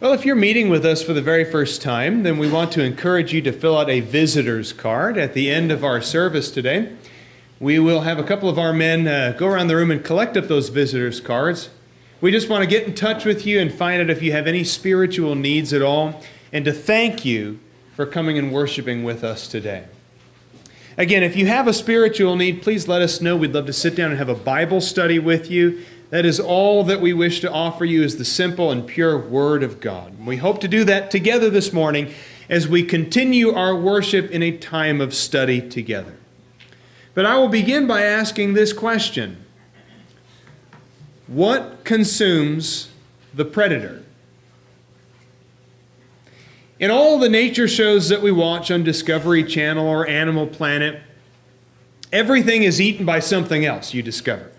Well, if you're meeting with us for the very first time, then we want to encourage you to fill out a visitor's card at the end of our service today. We will have a couple of our men go around the room and collect up those visitors' cards. We just want to get in touch with you and find out if you have any spiritual needs at all, and to thank you for coming and worshiping with us today. Again, if you have a spiritual need, please let us know. We'd love to sit down and have a Bible study with you. That is all that we wish to offer you, is the simple and pure Word of God. We hope to do that together this morning as we continue our worship in a time of study together. But I will begin by asking this question: what consumes the predator? In all the nature shows that we watch on Discovery Channel or Animal Planet, everything is eaten by something else, you discover.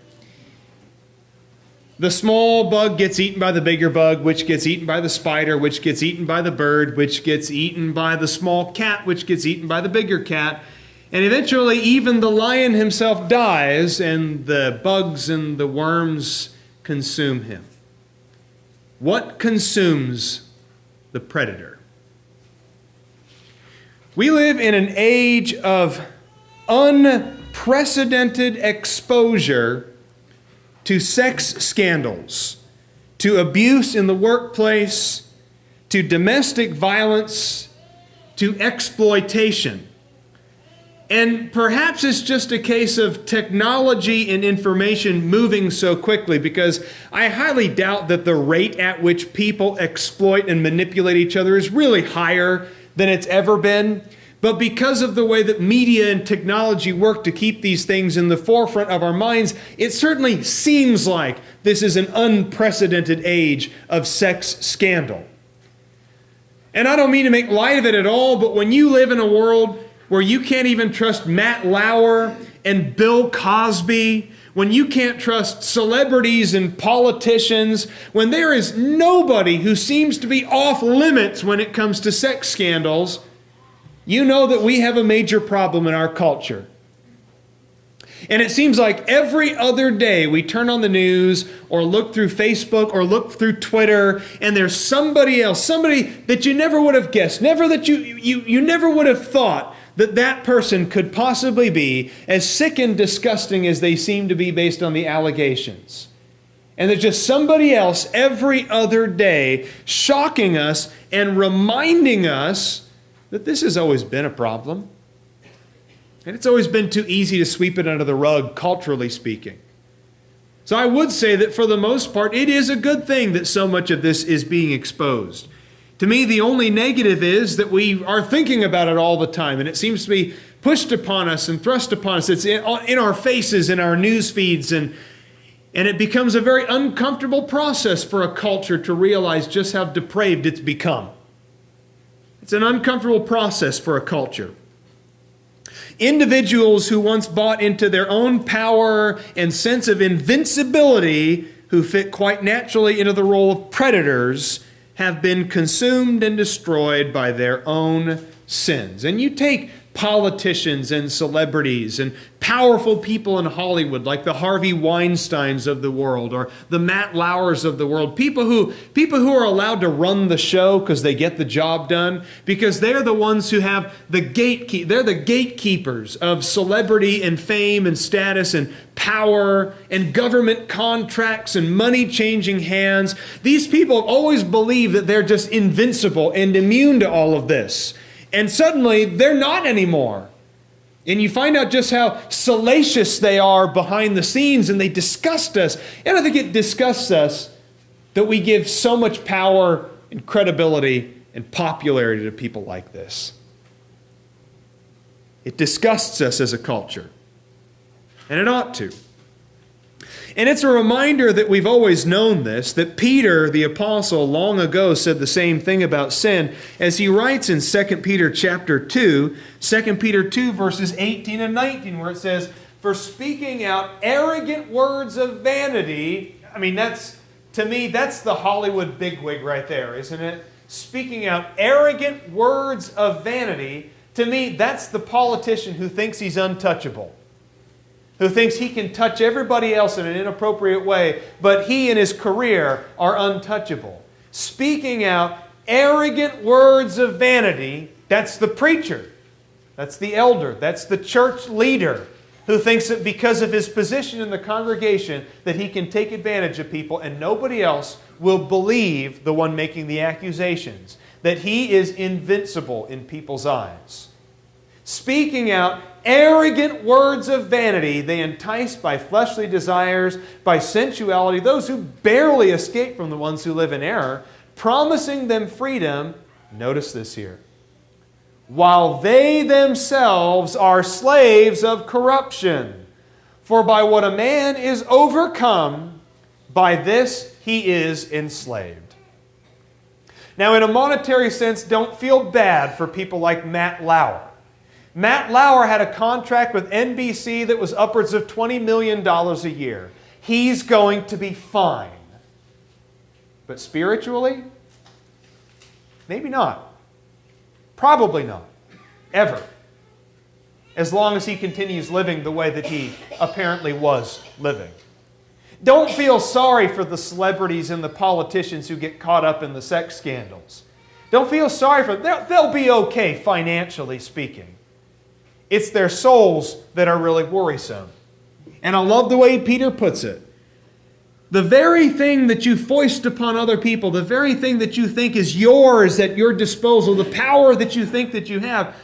The small bug gets eaten by the bigger bug, which gets eaten by the spider, which gets eaten by the bird, which gets eaten by the small cat, which gets eaten by the bigger cat. And eventually even the lion himself dies, and the bugs and the worms consume him. What consumes the predator? We live in an age of unprecedented exposure to sex scandals, to abuse in the workplace, to domestic violence, to exploitation. And perhaps it's just a case of technology and information moving so quickly, because I highly doubt that the rate at which people exploit and manipulate each other is really higher than it's ever been. But because of the way that media and technology work to keep these things in the forefront of our minds, it certainly seems like this is an unprecedented age of sex scandal. And I don't mean to make light of it at all, but when you live in a world where you can't even trust Matt Lauer and Bill Cosby, when you can't trust celebrities and politicians, when there is nobody who seems to be off limits when it comes to sex scandals, you know that we have a major problem in our culture. And it seems like every other day we turn on the news or look through Facebook or look through Twitter, and there's somebody else, somebody that you never would have guessed, never that you never would have thought that that person could possibly be as sick and disgusting as they seem to be based on the allegations. And there's just somebody else every other day shocking us and reminding us that this has always been a problem. And it's always been too easy to sweep it under the rug, culturally speaking. So I would say that for the most part, it is a good thing that so much of this is being exposed. To me, the only negative is that we are thinking about it all the time, and it seems to be pushed upon us and thrust upon us. It's in our faces, in our news feeds, and it becomes a very uncomfortable process for a culture to realize just how depraved it's become. It's an uncomfortable process for a culture. Individuals who once bought into their own power and sense of invincibility, who fit quite naturally into the role of predators, have been consumed and destroyed by their own sins. And you take politicians and celebrities and powerful people in Hollywood like the Harvey Weinsteins of the world or the Matt Lauers of the world, people who are allowed to run the show because they get the job done, because they're the ones who have they're the gatekeepers of celebrity and fame and status and power and government contracts and money changing hands. These people have always believed that they're just invincible and immune to all of this. And suddenly, they're not anymore. And you find out just how salacious they are behind the scenes, and they disgust us. And I think it disgusts us that we give so much power and credibility and popularity to people like this. It disgusts us as a culture. And it ought to. And it's a reminder that we've always known this, that Peter, the apostle, long ago said the same thing about sin, as he writes in 2 Peter chapter 2, 2 Peter 2 verses 18 and 19, where it says, "For speaking out arrogant words of vanity," I mean, to me, that's the Hollywood bigwig right there, isn't it? Speaking out arrogant words of vanity, to me, that's the politician who thinks he's untouchable, who thinks he can touch everybody else in an inappropriate way, but he and his career are untouchable. speaking out arrogant words of vanity. That's the preacher. That's the elder. That's the church leader who thinks that because of his position in the congregation that he can take advantage of people and nobody else will believe the one making the accusations, that he is invincible in people's eyes. Speaking out arrogant words of vanity, they entice by fleshly desires, by sensuality, those who barely escape from the ones who live in error, promising them freedom, notice this here, while they themselves are slaves of corruption. For by what a man is overcome, by this he is enslaved. Now, in a monetary sense, don't feel bad for people like Matt Lauer. Matt Lauer had a contract with NBC that was upwards of $20 million a year. He's going to be fine. But spiritually, maybe not. Probably not. Ever. As long as he continues living the way that he apparently was living. Don't feel sorry for the celebrities and the politicians who get caught up in the sex scandals. Don't feel sorry for them. They'll be okay financially speaking. It's their souls that are really worrisome. And I love the way Peter puts it. The very thing that you foist upon other people, the very thing that you think is yours at your disposal, the power that you think that you have,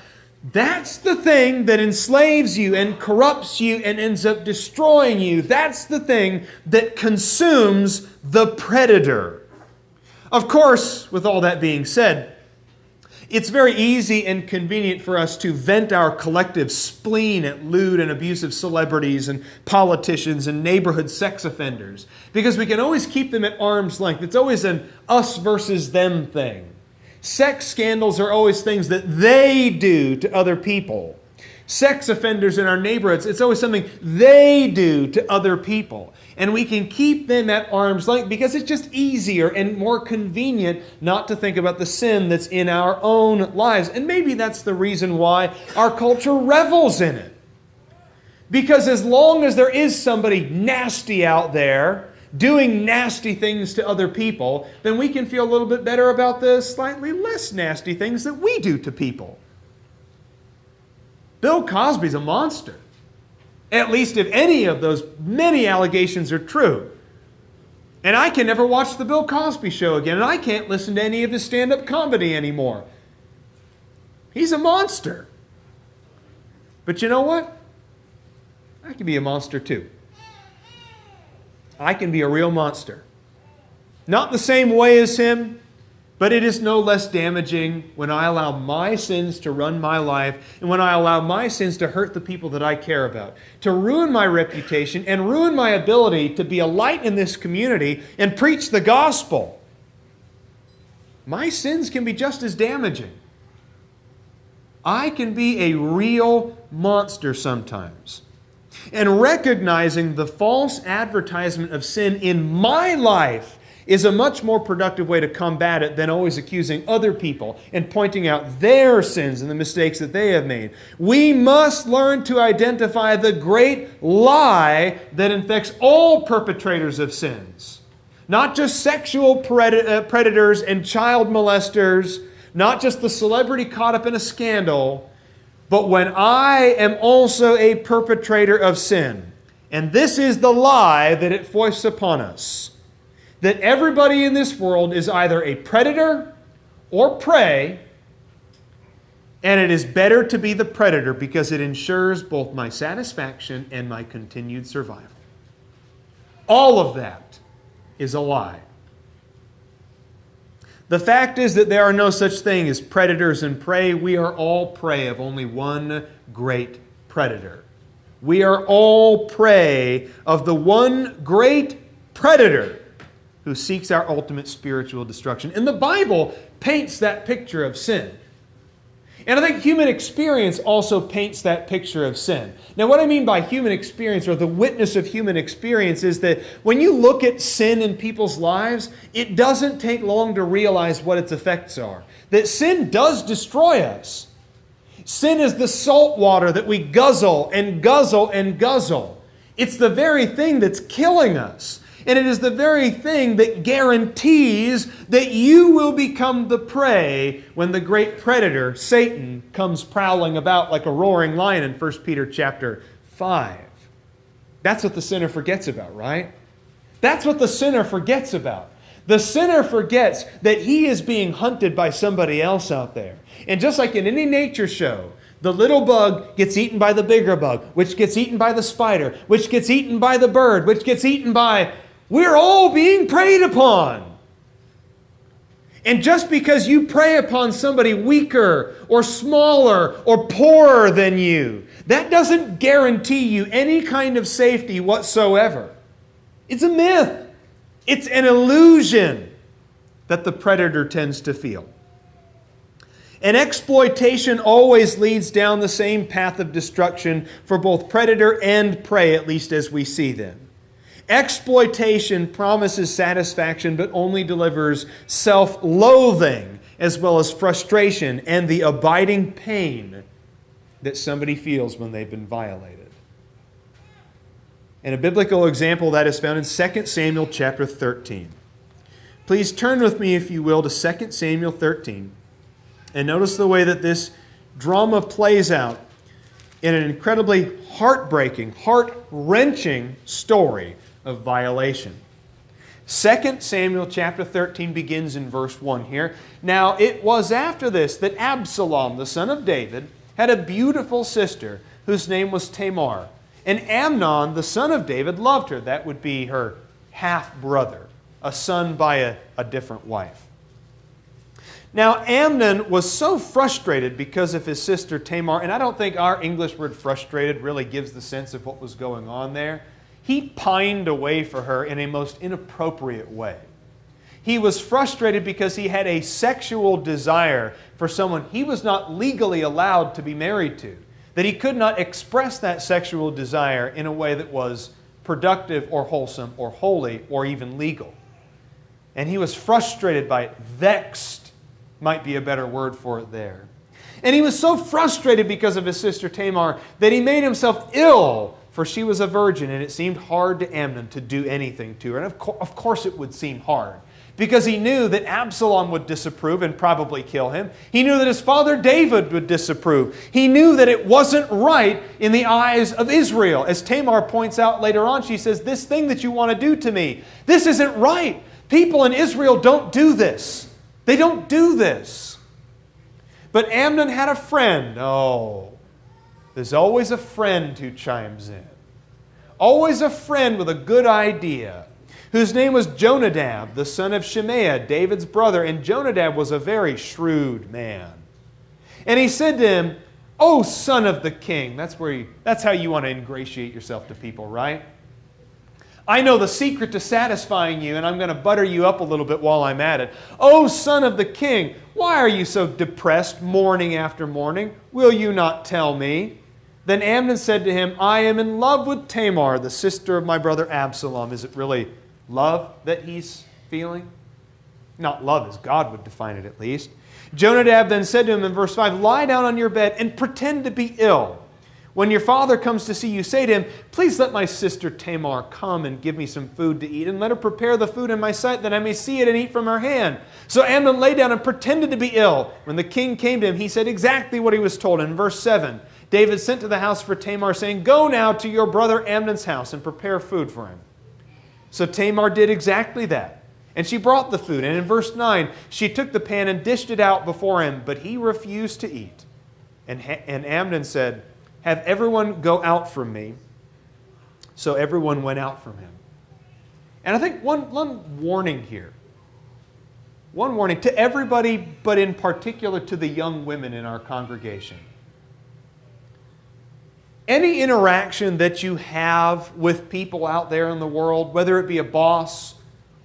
that's the thing that enslaves you and corrupts you and ends up destroying you. That's the thing that consumes the predator. Of course, with all that being said, it's very easy and convenient for us to vent our collective spleen at lewd and abusive celebrities and politicians and neighborhood sex offenders, because we can always keep them at arm's length. It's always an us versus them thing. Sex scandals are always things that they do to other people. Sex offenders in our neighborhoods, it's always something they do to other people. And we can keep them at arm's length because it's just easier and more convenient not to think about the sin that's in our own lives. And maybe that's the reason why our culture revels in it. Because as long as there is somebody nasty out there doing nasty things to other people, then we can feel a little bit better about the slightly less nasty things that we do to people. Bill Cosby's a monster. At least if any of those many allegations are true. And I can never watch the Bill Cosby Show again, and I can't listen to any of his stand-up comedy anymore. He's a monster. But you know what? I can be a monster too. I can be a real monster. Not the same way as him, but it is no less damaging when I allow my sins to run my life and when I allow my sins to hurt the people that I care about, to ruin my reputation and ruin my ability to be a light in this community and preach the gospel. My sins can be just as damaging. I can be a real monster sometimes. And recognizing the false advertisement of sin in my life is a much more productive way to combat it than always accusing other people and pointing out their sins and the mistakes that they have made. We must learn to identify the great lie that infects all perpetrators of sins. Not just sexual predators and child molesters, not just the celebrity caught up in a scandal, but when I am also a perpetrator of sin. And this is the lie that it foists upon us. That everybody in this world is either a predator or prey, and it is better to be the predator because it ensures both my satisfaction and my continued survival. All of that is a lie. The fact is that there are no such thing as predators and prey. We are all prey of only one great predator. We are all prey of the one great predator who seeks our ultimate spiritual destruction. And the Bible paints that picture of sin. And I think human experience also paints that picture of sin. Now, what I mean by human experience, or the witness of human experience, is that when you look at sin in people's lives, it doesn't take long to realize what its effects are. That sin does destroy us. Sin is the salt water that we guzzle and guzzle and guzzle. It's the very thing that's killing us. And it is the very thing that guarantees that you will become the prey when the great predator, Satan, comes prowling about like a roaring lion in 1 Peter chapter 5. That's what the sinner forgets about, right? That's what the sinner forgets about. The sinner forgets that he is being hunted by somebody else out there. And just like in any nature show, the little bug gets eaten by the bigger bug, which gets eaten by the spider, which gets eaten by the bird, which gets eaten by... We're all being preyed upon. And just because you prey upon somebody weaker or smaller or poorer than you, that doesn't guarantee you any kind of safety whatsoever. It's a myth. It's an illusion that the predator tends to feel. And exploitation always leads down the same path of destruction for both predator and prey, at least as we see them. Exploitation promises satisfaction, but only delivers self-loathing as well as frustration and the abiding pain that somebody feels when they've been violated. And a biblical example that is found in 2 Samuel chapter 13. Please turn with me, if you will, to 2 Samuel 13. And notice the way that this drama plays out in an incredibly heartbreaking, heart-wrenching story of violation. 2 Samuel chapter 13 begins in verse 1 here. Now it was after this that Absalom, the son of David, had a beautiful sister whose name was Tamar. And Amnon, the son of David, loved her. That would be her half-brother, a son by a different wife. Now Amnon was so frustrated because of his sister Tamar, and I don't think our English word frustrated really gives the sense of what was going on there. He pined away for her in a most inappropriate way. He was frustrated because he had a sexual desire for someone he was not legally allowed to be married to. That he could not express that sexual desire in a way that was productive or wholesome or holy or even legal. And he was frustrated by it. Vexed might be a better word for it there. And he was so frustrated because of his sister Tamar that he made himself ill, for she was a virgin, and it seemed hard to Amnon to do anything to her. And of course it would seem hard, because he knew that Absalom would disapprove and probably kill him. He knew that his father David would disapprove. He knew that it wasn't right in the eyes of Israel. As Tamar points out later on, she says, this thing that you want to do to me, this isn't right. People in Israel don't do this. They don't do this. But Amnon had a friend. Oh, there's always a friend who chimes in. Always a friend with a good idea, whose name was Jonadab, the son of Shimea, David's brother. And Jonadab was a very shrewd man. And he said to him, "O son of the king," that's how you want to ingratiate yourself to people, right? "I know the secret to satisfying you, and I'm going to butter you up a little bit while I'm at it. O son of the king, why are you so depressed morning after morning? Will you not tell me?" Then Amnon said to him, "I am in love with Tamar, the sister of my brother Absalom." Is it really love that he's feeling? Not love as God would define it, at least. Jonadab then said to him in verse 5, "Lie down on your bed and pretend to be ill. When your father comes to see you, say to him, 'Please let my sister Tamar come and give me some food to eat, and let her prepare the food in my sight, that I may see it and eat from her hand.'" So Amnon lay down and pretended to be ill. When the king came to him, he said exactly what he was told. In verse 7, David sent to the house for Tamar, saying, "Go now to your brother Amnon's house and prepare food for him." So Tamar did exactly that, and she brought the food. And in verse 9, she took the pan and dished it out before him, but he refused to eat. And Amnon said, "Have everyone go out from me." So everyone went out from him. And I think one warning here. One warning to everybody, but in particular to the young women in our congregation. Any interaction that you have with people out there in the world, whether it be a boss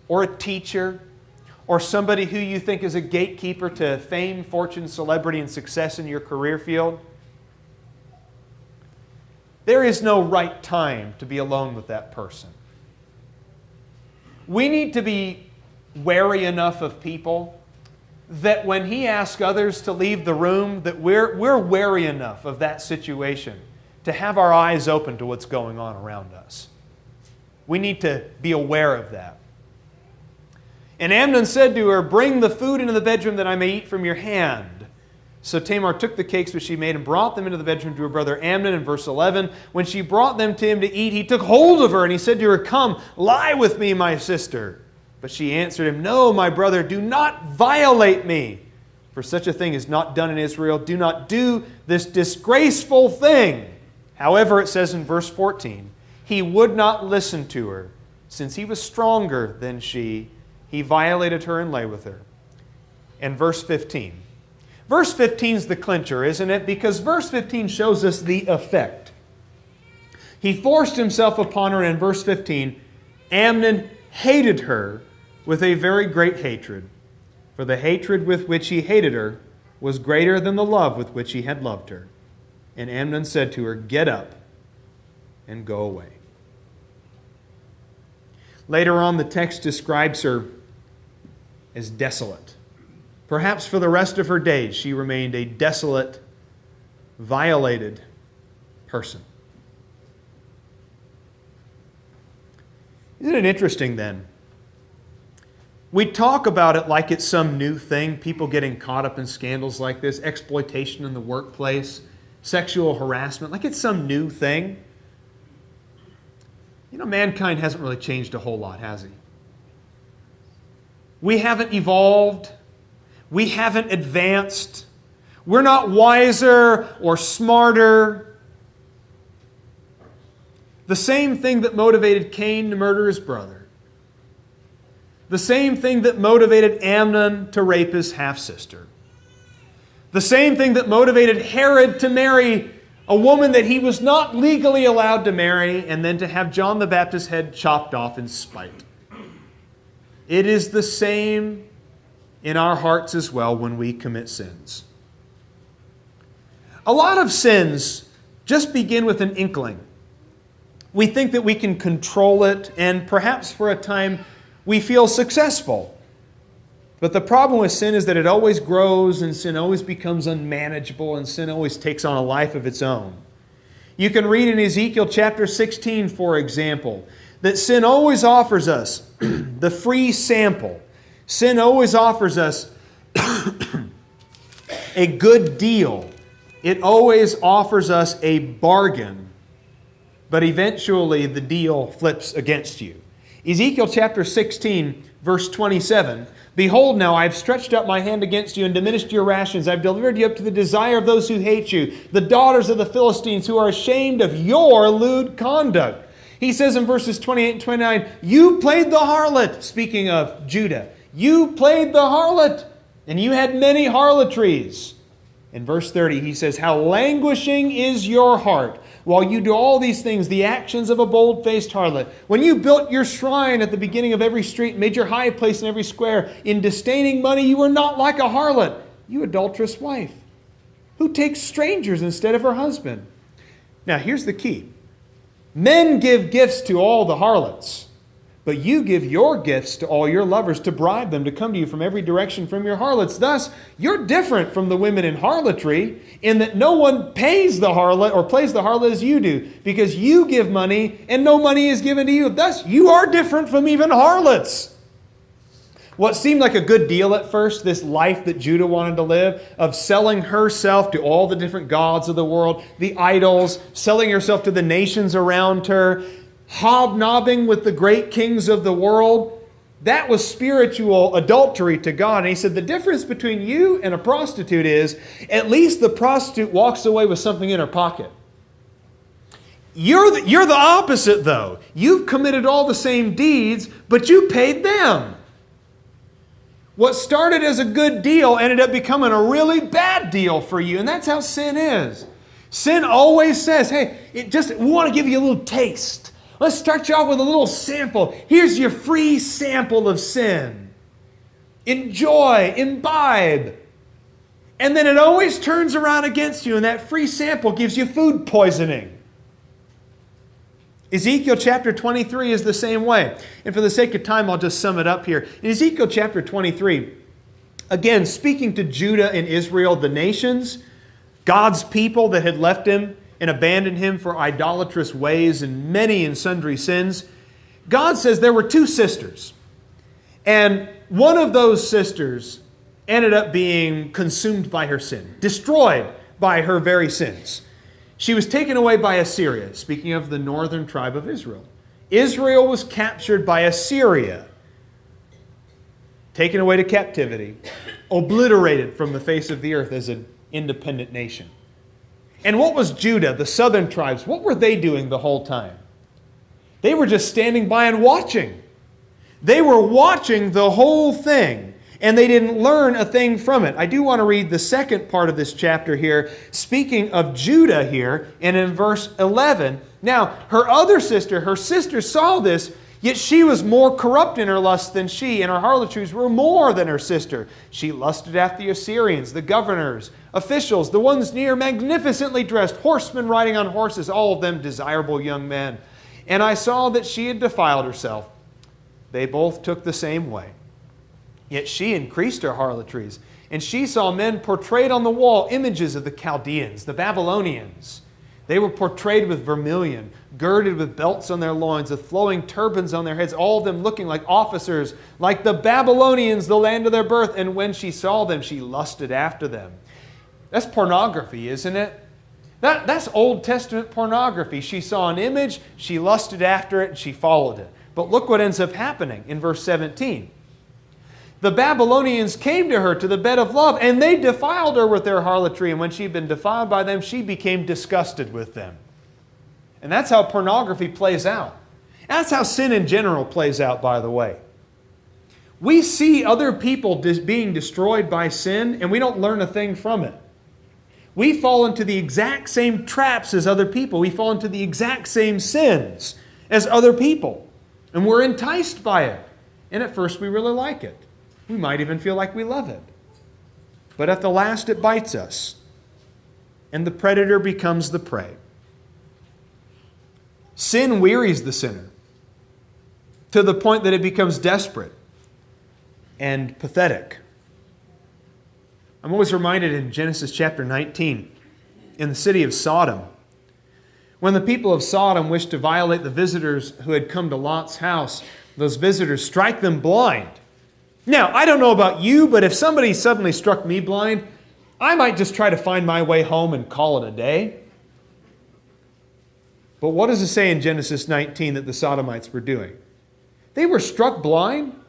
or a teacher or somebody who you think is a gatekeeper to fame, fortune, celebrity, and success in your career field, there is no right time to be alone with that person. We need to be wary enough of people that when he asks others to leave the room, that we're wary enough of that situation to have our eyes open to what's going on around us. We need to be aware of that. And Amnon said to her, "Bring the food into the bedroom that I may eat from your hand." So Tamar took the cakes which she made and brought them into the bedroom to her brother Amnon. In verse 11, when she brought them to him to eat, he took hold of her and he said to her, "Come, lie with me, my sister." But she answered him, "No, my brother, do not violate me. For such a thing is not done in Israel. Do not do this disgraceful thing." However, it says in verse 14, he would not listen to her. Since he was stronger than she, he violated her and lay with her. And verse 15. Verse 15 is the clincher, isn't it? Because verse 15 shows us the effect. He forced himself upon her, and in verse 15, Amnon hated her with a very great hatred. For the hatred with which he hated her was greater than the love with which he had loved her. And Amnon said to her, "Get up and go away." Later on, the text describes her as desolate. Perhaps for the rest of her days, she remained a desolate, violated person. Isn't it interesting then? We talk about it like it's some new thing, people getting caught up in scandals like this, exploitation in the workplace, sexual harassment, like it's some new thing. You know, mankind hasn't really changed a whole lot, has he? We haven't evolved. We haven't advanced. We're not wiser or smarter. The same thing that motivated Cain to murder his brother. The same thing that motivated Amnon to rape his half-sister. The same thing that motivated Herod to marry a woman that he was not legally allowed to marry and then to have John the Baptist's head chopped off in spite. It is the same in our hearts as well when we commit sins. A lot of sins just begin with an inkling. We think that we can control it, and perhaps for a time we feel successful. But the problem with sin is that it always grows, and sin always becomes unmanageable, and sin always takes on a life of its own. You can read in Ezekiel chapter 16, for example, that sin always offers us the free sample. Sin always offers us a good deal. It always offers us a bargain. But eventually the deal flips against you. Ezekiel chapter 16, verse 27. "Behold, now I have stretched out my hand against you and diminished your rations. I have delivered you up to the desire of those who hate you, the daughters of the Philistines who are ashamed of your lewd conduct." He says in verses 28 and 29, "You played the harlot," speaking of Judah. "You played the harlot, and you had many harlotries." In verse 30, he says, "How languishing is your heart, while you do all these things, the actions of a bold-faced harlot. When you built your shrine at the beginning of every street, made your high place in every square, in disdaining money, you were not like a harlot, you adulterous wife, who takes strangers instead of her husband." Now, here's the key. Men give gifts to all the harlots, but you give your gifts to all your lovers to bribe them to come to you from every direction from your harlots. Thus, you're different from the women in harlotry in that no one pays the harlot or plays the harlot as you do, because you give money and no money is given to you. Thus, you are different from even harlots. What seemed like a good deal at first, this life that Judah wanted to live, of selling herself to all the different gods of the world, the idols, selling herself to the nations around her, hobnobbing with the great kings of the world, that was spiritual adultery to God. And he said the difference between you and a prostitute is at least the prostitute walks away with something in her pocket. You're the opposite, though. You've committed all the same deeds, but you paid them. What started as a good deal ended up becoming a really bad deal for you. And that's how sin is. Sin always says, hey, we want to give you a little taste. Let's start you off with a little sample. Here's your free sample of sin. Enjoy, imbibe. And then it always turns around against you, and that free sample gives you food poisoning. Ezekiel chapter 23 is the same way. And for the sake of time, I'll just sum it up here. In Ezekiel chapter 23, again, speaking to Judah and Israel, the nations, God's people that had left him and abandoned him for idolatrous ways and many and sundry sins, God says there were two sisters. And one of those sisters ended up being consumed by her sin, destroyed by her very sins. She was taken away by Assyria, speaking of the northern tribe of Israel. Israel was captured by Assyria, taken away to captivity, obliterated from the face of the earth as an independent nation. And what was Judah, the southern tribes, what were they doing the whole time? They were just standing by and watching. They were watching the whole thing, and they didn't learn a thing from it. I do want to read the second part of this chapter here, speaking of Judah here, and in verse 11. Now, her sister saw this, yet she was more corrupt in her lust than she, and her harlotries were more than her sister. She lusted after the Assyrians, the governors, officials, the ones near, magnificently dressed, horsemen riding on horses, all of them desirable young men. And I saw that she had defiled herself. They both took the same way. Yet she increased her harlotries, and she saw men portrayed on the wall, images of the Chaldeans, the Babylonians. They were portrayed with vermilion, girded with belts on their loins, with flowing turbans on their heads, all of them looking like officers, like the Babylonians, the land of their birth. And when she saw them, she lusted after them. That's pornography, isn't it? That's Old Testament pornography. She saw an image, she lusted after it, and she followed it. But look what ends up happening in verse 17. The Babylonians came to her to the bed of love, and they defiled her with their harlotry. And when she had been defiled by them, she became disgusted with them. And that's how pornography plays out. That's how sin in general plays out, by the way. We see other people being destroyed by sin, and we don't learn a thing from it. We fall into the exact same traps as other people. We fall into the exact same sins as other people. And we're enticed by it. And at first we really like it. We might even feel like we love it. But at the last it bites us. And the predator becomes the prey. Sin wearies the sinner to the point that it becomes desperate and pathetic. I'm always reminded in Genesis chapter 19, in the city of Sodom, when the people of Sodom wished to violate the visitors who had come to Lot's house, those visitors strike them blind. Now, I don't know about you, but if somebody suddenly struck me blind, I might just try to find my way home and call it a day. But what does it say in Genesis 19 that the Sodomites were doing? They were struck blind,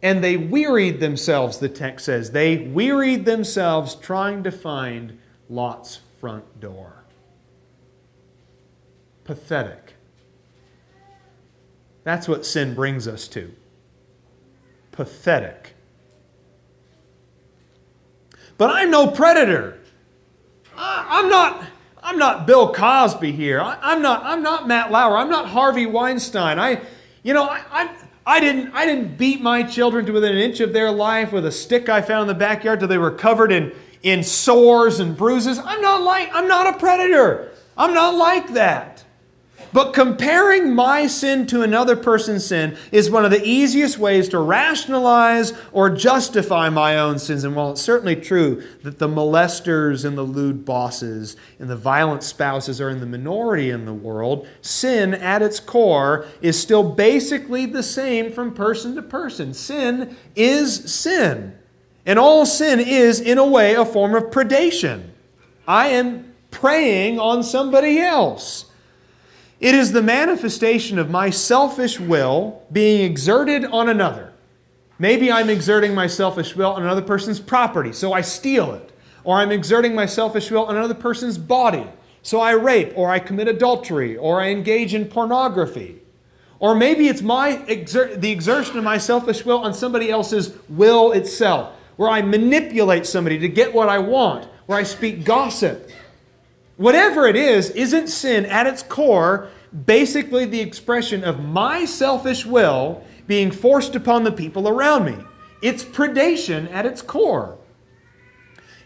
and they wearied themselves, the text says. They wearied themselves trying to find Lot's front door. Pathetic. That's what sin brings us to. Pathetic. But I'm no predator. I'm not Bill Cosby here. I'm not Matt Lauer. I'm not Harvey Weinstein. I didn't beat my children to within an inch of their life with a stick I found in the backyard till they were covered in sores and bruises. I'm not a predator. I'm not like that. But comparing my sin to another person's sin is one of the easiest ways to rationalize or justify my own sins. And while it's certainly true that the molesters and the lewd bosses and the violent spouses are in the minority in the world, sin at its core is still basically the same from person to person. Sin is sin. And all sin is, in a way, a form of predation. I am preying on somebody else. It is the manifestation of my selfish will being exerted on another. Maybe I'm exerting my selfish will on another person's property, so I steal it. Or I'm exerting my selfish will on another person's body, so I rape, or I commit adultery, or I engage in pornography. Or maybe it's the exertion of my selfish will on somebody else's will itself, where I manipulate somebody to get what I want, where I speak gossip. Whatever it is, isn't sin at its core basically the expression of my selfish will being forced upon the people around me? It's predation at its core.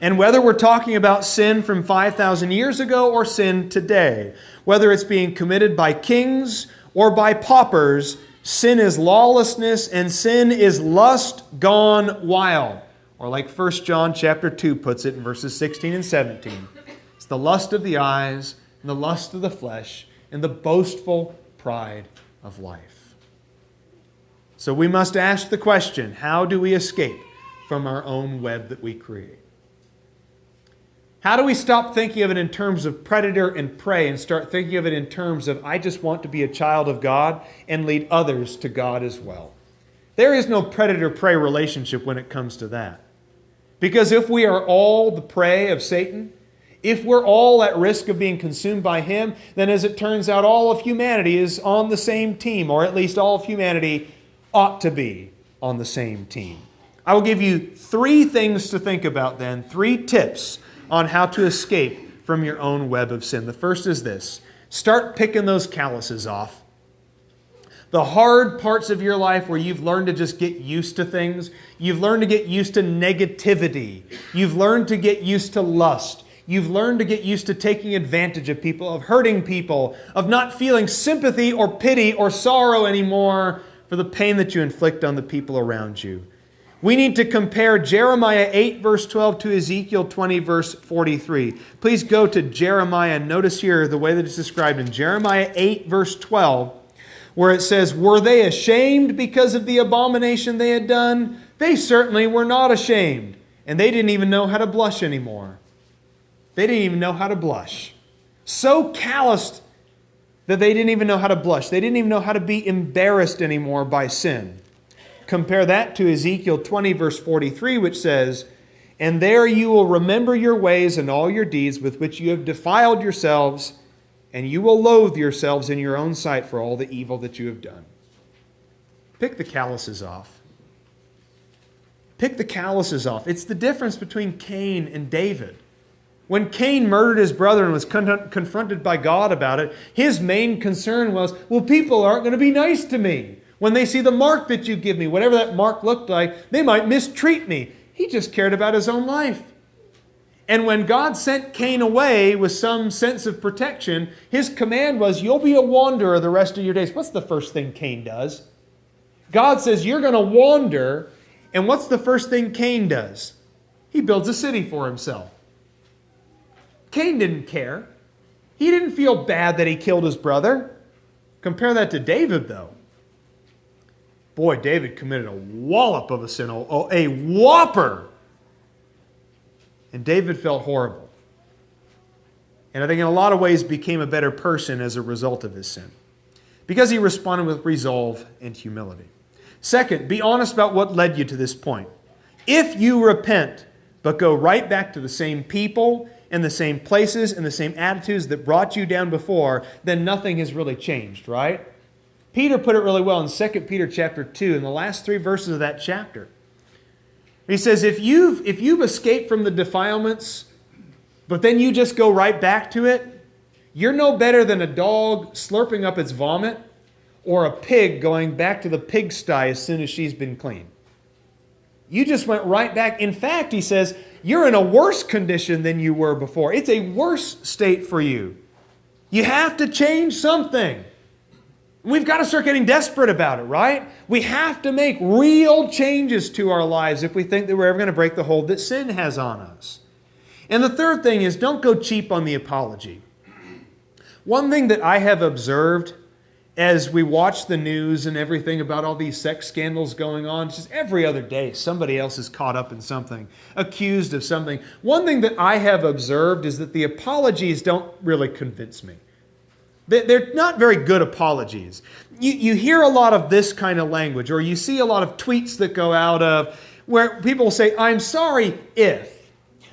And whether we're talking about sin from 5,000 years ago or sin today, whether it's being committed by kings or by paupers, sin is lawlessness and sin is lust gone wild. Or like 1 John chapter 2 puts it in verses 16 and 17. It's the lust of the eyes, and the lust of the flesh, and the boastful pride of life. So we must ask the question, how do we escape from our own web that we create? How do we stop thinking of it in terms of predator and prey and start thinking of it in terms of, I just want to be a child of God and lead others to God as well? There is no predator-prey relationship when it comes to that. Because if we are all the prey of Satan, if we're all at risk of being consumed by him, then as it turns out, all of humanity is on the same team, or at least all of humanity ought to be on the same team. I will give you 3 things to think about then, 3 tips on how to escape from your own web of sin. The first is this: start picking those calluses off. The hard parts of your life where you've learned to just get used to things. You've learned to get used to negativity. You've learned to get used to lust. You've learned to get used to taking advantage of people, of hurting people, of not feeling sympathy or pity or sorrow anymore for the pain that you inflict on the people around you. We need to compare Jeremiah 8 verse 12 to Ezekiel 20 verse 43. Please go to Jeremiah. Notice here the way that it's described in Jeremiah 8 verse 12, where it says, "Were they ashamed because of the abomination they had done? They certainly were not ashamed, and they didn't even know how to blush anymore." They didn't even know how to blush. So calloused that they didn't even know how to blush. They didn't even know how to be embarrassed anymore by sin. Compare that to Ezekiel 20 verse 43, which says, "And there you will remember your ways and all your deeds with which you have defiled yourselves, and you will loathe yourselves in your own sight for all the evil that you have done." Pick the calluses off. Pick the calluses off. It's the difference between Cain and David. When Cain murdered his brother and was confronted by God about it, his main concern was, well, people aren't going to be nice to me. When they see the mark that you give me, whatever that mark looked like, they might mistreat me. He just cared about his own life. And when God sent Cain away with some sense of protection, his command was, you'll be a wanderer the rest of your days. What's the first thing Cain does? God says, you're going to wander. And what's the first thing Cain does? He builds a city for himself. Cain didn't care. He didn't feel bad that he killed his brother. Compare that to David, though. Boy, David committed a wallop of a sin, a whopper. And David felt horrible. And I think in a lot of ways became a better person as a result of his sin, because he responded with resolve and humility. Second, be honest about what led you to this point. If you repent, but go right back to the same people and the same places and the same attitudes that brought you down before, then nothing has really changed, right? Peter put it really well in 2 Peter chapter 2, in the last 3 verses of that chapter. He says, if you've escaped from the defilements, but then you just go right back to it, you're no better than a dog slurping up its vomit or a pig going back to the pigsty as soon as she's been cleaned. You just went right back. In fact, he says, you're in a worse condition than you were before. It's a worse state for you. You have to change something. We've got to start getting desperate about it, right? We have to make real changes to our lives if we think that we're ever going to break the hold that sin has on us. And the third thing is, don't go cheap on the apology. One thing that I have observed as we watch the news and everything about all these sex scandals going on, just every other day somebody else is caught up in something, accused of something. One thing that I have observed is that the apologies don't really convince me. They're not very good apologies. You hear a lot of this kind of language, or you see a lot of tweets that go out of where people say, I'm sorry if.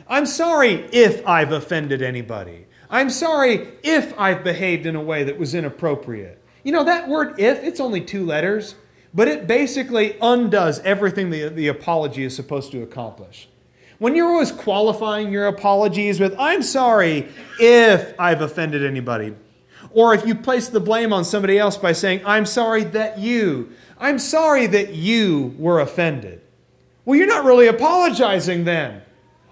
I'm sorry if I've offended anybody. I'm sorry if I've behaved in a way that was inappropriate. You know, that word if, it's only 2 letters, but it basically undoes everything the apology is supposed to accomplish. When you're always qualifying your apologies with, I'm sorry if I've offended anybody, or if you place the blame on somebody else by saying, I'm sorry that you were offended. Well, you're not really apologizing then.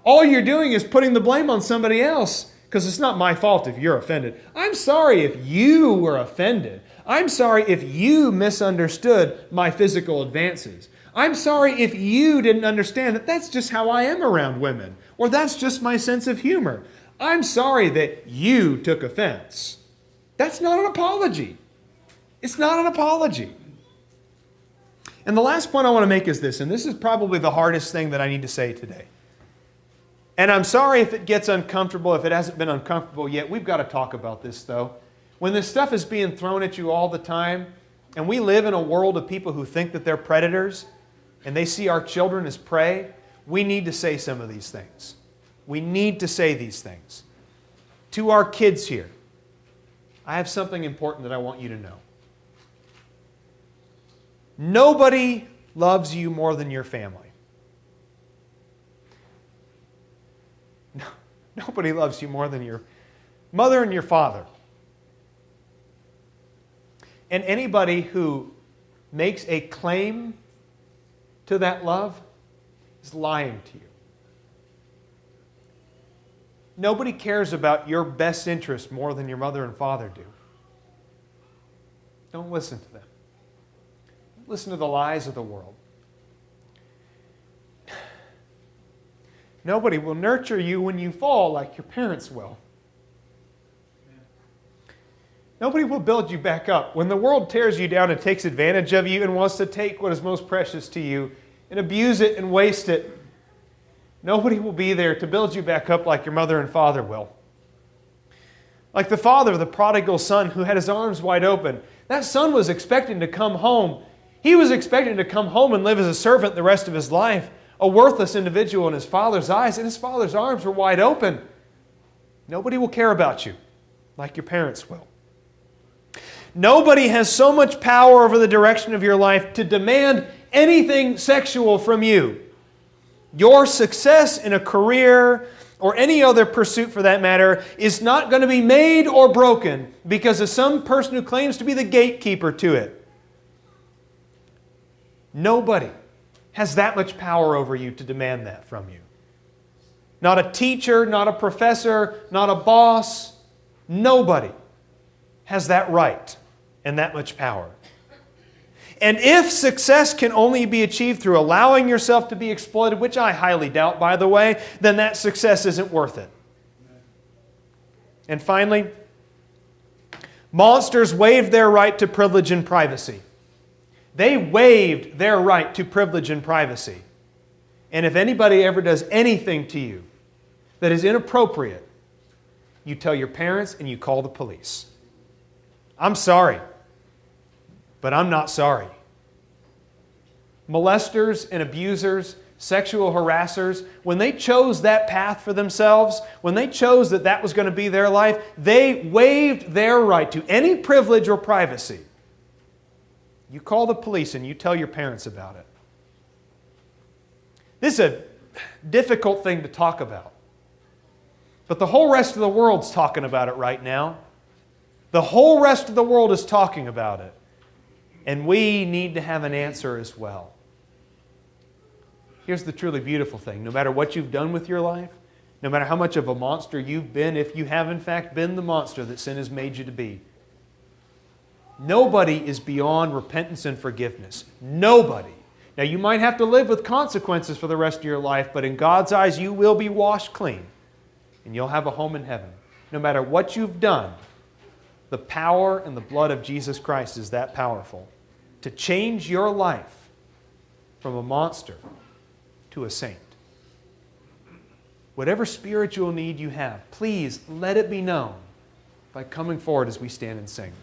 All you're doing is putting the blame on somebody else, because it's not my fault if you're offended. I'm sorry if you were offended. I'm sorry if you misunderstood my physical advances. I'm sorry if you didn't understand that that's just how I am around women, or that's just my sense of humor. I'm sorry that you took offense. That's not an apology. It's not an apology. And the last point I want to make is this, and this is probably the hardest thing that I need to say today. And I'm sorry if it gets uncomfortable, if it hasn't been uncomfortable yet. We've got to talk about this, though. When this stuff is being thrown at you all the time, and we live in a world of people who think that they're predators, and they see our children as prey, we need to say some of these things. We need to say these things. To our kids here, I have something important that I want you to know. Nobody loves you more than your family. No, nobody loves you more than your mother and your father. And anybody who makes a claim to that love is lying to you. Nobody cares about your best interest more than your mother and father do. Don't listen to them. Don't listen to the lies of the world. Nobody will nurture you when you fall like your parents will. Nobody will build you back up. When the world tears you down and takes advantage of you and wants to take what is most precious to you and abuse it and waste it, nobody will be there to build you back up like your mother and father will. Like the father of the prodigal son who had his arms wide open. That son was expecting to come home. He was expecting to come home and live as a servant the rest of his life, a worthless individual in his father's eyes, and his father's arms were wide open. Nobody will care about you like your parents will. Nobody has so much power over the direction of your life to demand anything sexual from you. Your success in a career or any other pursuit for that matter is not going to be made or broken because of some person who claims to be the gatekeeper to it. Nobody has that much power over you to demand that from you. Not a teacher, not a professor, not a boss. Nobody has that right and that much power. And if success can only be achieved through allowing yourself to be exploited, which I highly doubt, by the way, then that success isn't worth it. And finally, monsters waived their right to privilege and privacy. They waived their right to privilege and privacy. And if anybody ever does anything to you that is inappropriate, you tell your parents and you call the police. I'm sorry, but I'm not sorry. Molesters and abusers, sexual harassers, when they chose that path for themselves, when they chose that that was going to be their life, they waived their right to any privilege or privacy. You call the police and you tell your parents about it. This is a difficult thing to talk about. But the whole rest of the world's talking about it right now. The whole rest of the world is talking about it. And we need to have an answer as well. Here's the truly beautiful thing. No matter what you've done with your life, no matter how much of a monster you've been, if you have in fact been the monster that sin has made you to be, nobody is beyond repentance and forgiveness. Nobody. Now you might have to live with consequences for the rest of your life, but in God's eyes you will be washed clean and you'll have a home in heaven. No matter what you've done, the power and the blood of Jesus Christ is that powerful to change your life from a monster to a saint. Whatever spiritual need you have, please let it be known by coming forward as we stand and sing.